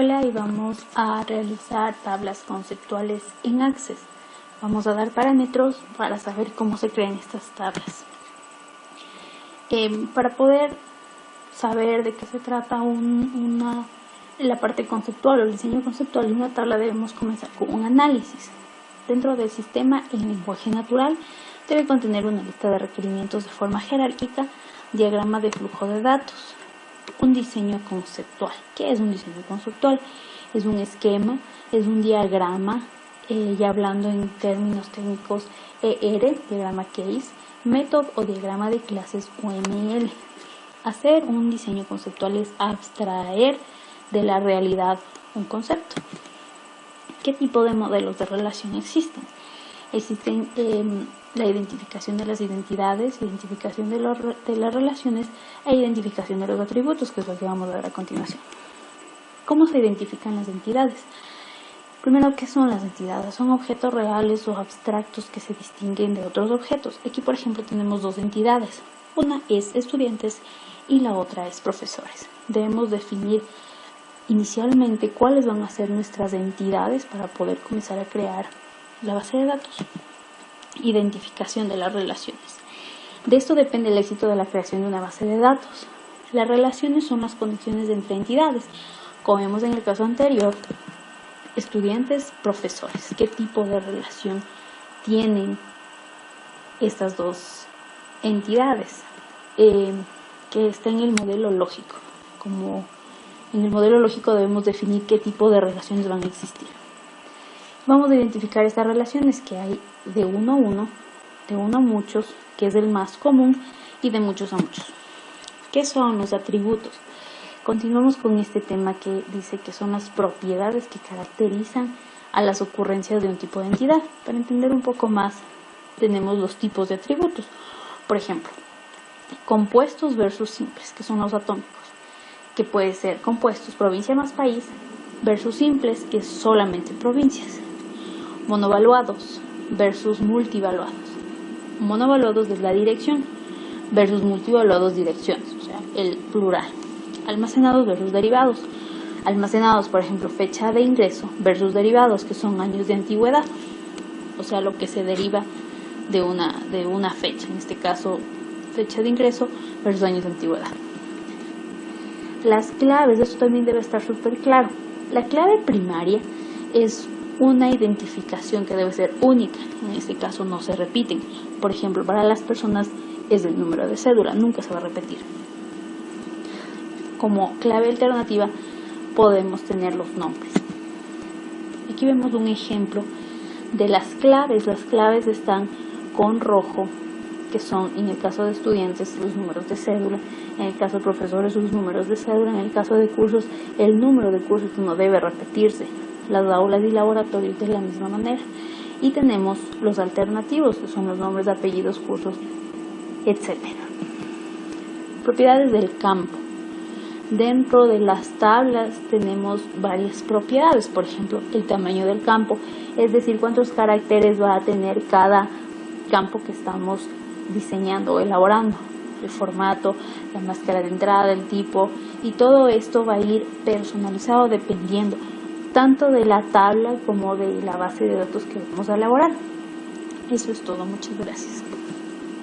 Hola, y vamos a realizar tablas conceptuales en Access. Vamos a dar parámetros para saber cómo se crean estas tablas. Para poder saber de qué se trata la parte conceptual o el diseño conceptual de una tabla, debemos comenzar con un análisis. Dentro del sistema, el lenguaje natural debe contener una lista de requerimientos de forma jerárquica, diagrama de flujo de datos. Un diseño conceptual. ¿Qué es un diseño conceptual? Es un esquema, es un diagrama, ya hablando en términos técnicos, diagrama case, método o diagrama de clases UML. Hacer un diseño conceptual es abstraer de la realidad un concepto. ¿Qué tipo de modelos de relación existen? Existen la identificación de las identidades, identificación de las relaciones e identificación de los atributos, que es lo que vamos a ver a continuación. ¿Cómo se identifican las entidades? Primero, ¿qué son las entidades? Son objetos reales o abstractos que se distinguen de otros objetos. Aquí, por ejemplo, tenemos dos entidades. Una es estudiantes y la otra es profesores. Debemos definir inicialmente cuáles van a ser nuestras entidades para poder comenzar a crear la base de datos. Identificación de las relaciones. De esto depende el éxito de la creación de una base de datos. Las relaciones son las conexiones entre entidades. Como vemos en el caso anterior, estudiantes, profesores. ¿Qué tipo de relación tienen estas dos entidades? Que está en el modelo lógico. Como en el modelo lógico debemos definir qué tipo de relaciones van a existir. Vamos a identificar estas relaciones que hay de uno a uno, de uno a muchos, que es el más común, y de muchos a muchos. ¿Qué son los atributos? Continuamos con este tema que dice que son las propiedades que caracterizan a las ocurrencias de un tipo de entidad. Para entender un poco más, tenemos los tipos de atributos. Por ejemplo, compuestos versus simples, que son los atómicos, que puede ser compuestos provincia más país versus simples, que es solamente provincias. Monovaluados versus multivaluados. Monovaluados es la dirección versus multivaluados direcciones, o sea, el plural. Almacenados versus derivados. Almacenados, por ejemplo, fecha de ingreso versus derivados, que son años de antigüedad, o sea, lo que se deriva de una fecha, en este caso fecha de ingreso versus años de antigüedad. Las claves, esto también debe estar súper claro. La clave primaria es una identificación que debe ser única, en este caso no se repiten. Por ejemplo, para las personas es el número de cédula, nunca se va a repetir. Como clave alternativa podemos tener los nombres. Aquí vemos un ejemplo de las claves. Las claves están con rojo, que son en el caso de estudiantes los números de cédula, en el caso de profesores los números de cédula, en el caso de cursos el número de cursos no debe repetirse. Las aulas y laboratorios de la misma manera. Y tenemos los alternativos, que son los nombres, apellidos, cursos, etc. Propiedades del campo. Dentro de las tablas tenemos varias propiedades. Por ejemplo, el tamaño del campo, es decir, cuántos caracteres va a tener cada campo que estamos diseñando o elaborando. El formato, la máscara de entrada, el tipo, y todo esto va a ir personalizado dependiendo tanto de la tabla como de la base de datos que vamos a elaborar. Eso es todo, muchas gracias.